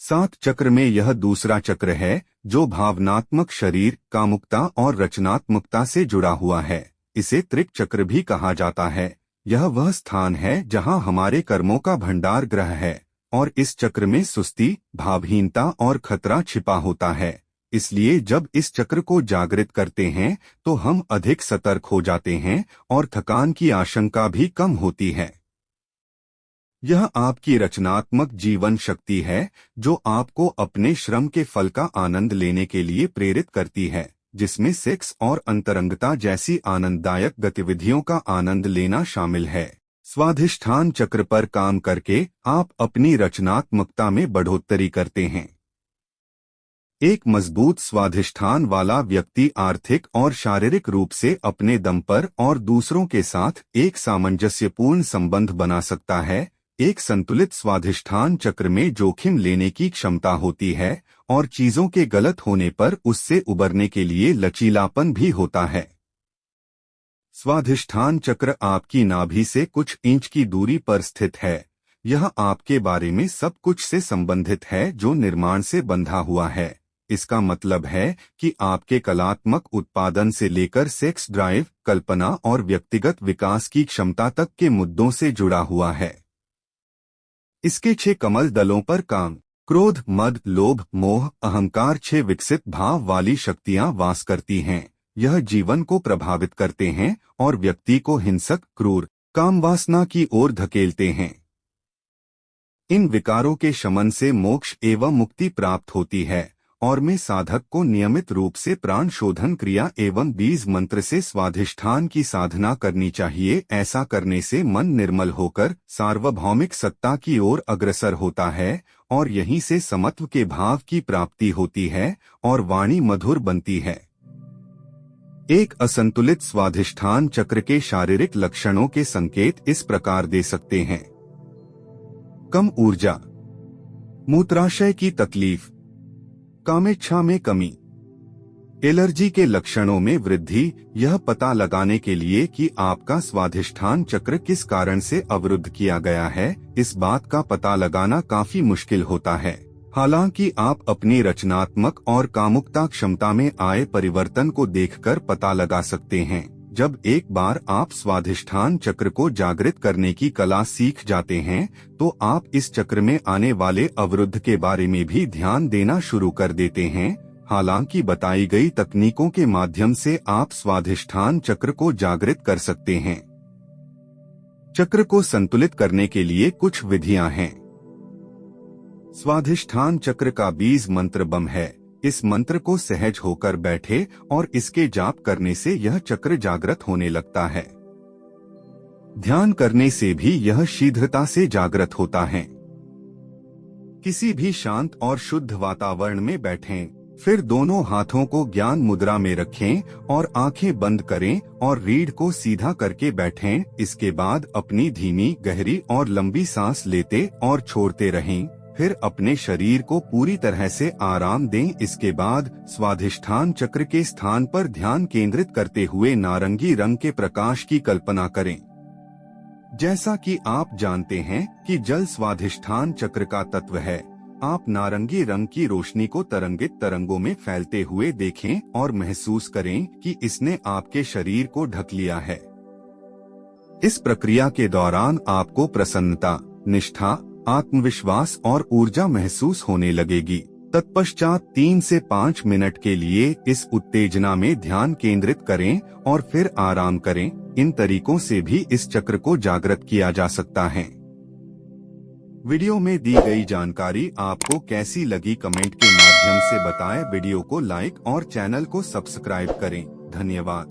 सात चक्र में यह दूसरा चक्र है जो भावनात्मक शरीर, कामुकता और रचनात्मकता से जुड़ा हुआ है। इसे त्रिक चक्र भी कहा जाता है। यह वह स्थान है जहां हमारे कर्मों का भंडार ग्रह है और इस चक्र में सुस्ती, भावहीनता और खतरा छिपा होता है। इसलिए जब इस चक्र को जागृत करते हैं तो हम अधिक सतर्क हो जाते हैं और थकान की आशंका भी कम होती है। यह आपकी रचनात्मक जीवन शक्ति है जो आपको अपने श्रम के फल का आनंद लेने के लिए प्रेरित करती है, जिसमें सेक्स और अंतरंगता जैसी आनंददायक गतिविधियों का आनंद लेना शामिल है। स्वाधिष्ठान चक्र पर काम करके आप अपनी रचनात्मकता में बढ़ोतरी करते हैं। एक मजबूत स्वाधिष्ठान वाला व्यक्ति आर्थिक और शारीरिक रूप से अपने दम पर और दूसरों के साथ एक सामंजस्यपूर्ण संबंध बना सकता है। एक संतुलित स्वाधिष्ठान चक्र में जोखिम लेने की क्षमता होती है और चीजों के गलत होने पर उससे उबरने के लिए लचीलापन भी होता है। स्वाधिष्ठान चक्र आपकी नाभि से कुछ इंच की दूरी पर स्थित है। यह आपके बारे में सब कुछ से संबंधित है जो निर्माण से बंधा हुआ है। इसका मतलब है कि आपके कलात्मक उत्पादन से लेकर सेक्स ड्राइव, कल्पना और व्यक्तिगत विकास की क्षमता तक के मुद्दों से जुड़ा हुआ है। इसके 6 कमल दलों पर काम, क्रोध, मद, लोभ, मोह, अहंकार 6 विकसित भाव वाली शक्तियां वास करती हैं। यह जीवन को प्रभावित करते हैं और व्यक्ति को हिंसक, क्रूर, कामवासना की ओर धकेलते हैं। इन विकारों के शमन से मोक्ष एवं मुक्ति प्राप्त होती है और में साधक को नियमित रूप से प्राण शोधन क्रिया एवं बीज मंत्र से स्वाधिष्ठान की साधना करनी चाहिए। ऐसा करने से मन निर्मल होकर सार्वभौमिक सत्ता की ओर अग्रसर होता है और यहीं से समत्व के भाव की प्राप्ति होती है और वाणी मधुर बनती है। एक असंतुलित स्वाधिष्ठान चक्र के शारीरिक लक्षणों के संकेत इस प्रकार दे सकते हैं: कम ऊर्जा, मूत्राशय की तकलीफ, कामेच्छा में कमी, एलर्जी के लक्षणों में वृद्धि। यह पता लगाने के लिए कि आपका स्वाधिष्ठान चक्र किस कारण से अवरुद्ध किया गया है, इस बात का पता लगाना काफी मुश्किल होता है। हालांकि आप अपनी रचनात्मक और कामुकता क्षमता में आए परिवर्तन को देखकर पता लगा सकते हैं। जब एक बार आप स्वाधिष्ठान चक्र को जागृत करने की कला सीख जाते हैं तो आप इस चक्र में आने वाले अवरुद्ध के बारे में भी ध्यान देना शुरू कर देते हैं। हालांकि बताई गई तकनीकों के माध्यम से आप स्वाधिष्ठान चक्र को जागृत कर सकते हैं। चक्र को संतुलित करने के लिए कुछ विधियां हैं। स्वाधिष्ठान चक्र का बीज मंत्र बम है। इस मंत्र को सहज होकर बैठे और इसके जाप करने से यह चक्र जागृत होने लगता है। ध्यान करने से भी यह शीघ्रता से जागृत होता है। किसी भी शांत और शुद्ध वातावरण में बैठें, फिर दोनों हाथों को ज्ञान मुद्रा में रखें और आंखें बंद करें और रीढ़ को सीधा करके बैठें। इसके बाद अपनी धीमी, गहरी और लंबी सांस लेते और छोड़ते रहें। फिर अपने शरीर को पूरी तरह से आराम दें। इसके बाद स्वाधिष्ठान चक्र के स्थान पर ध्यान केंद्रित करते हुए नारंगी रंग के प्रकाश की कल्पना करें। जैसा कि आप जानते हैं कि जल स्वाधिष्ठान चक्र का तत्व है, आप नारंगी रंग की रोशनी को तरंगित तरंगों में फैलते हुए देखें और महसूस करें कि इसने आपके शरीर को ढक लिया है। इस प्रक्रिया के दौरान आपको प्रसन्नता, निष्ठा, आत्मविश्वास और ऊर्जा महसूस होने लगेगी। तत्पश्चात 3 से 5 मिनट के लिए इस उत्तेजना में ध्यान केंद्रित करें और फिर आराम करें। इन तरीकों से भी इस चक्र को जागृत किया जा सकता है। वीडियो में दी गई जानकारी आपको कैसी लगी कमेंट के माध्यम से बताएं। वीडियो को लाइक और चैनल को सब्सक्राइब करें। धन्यवाद।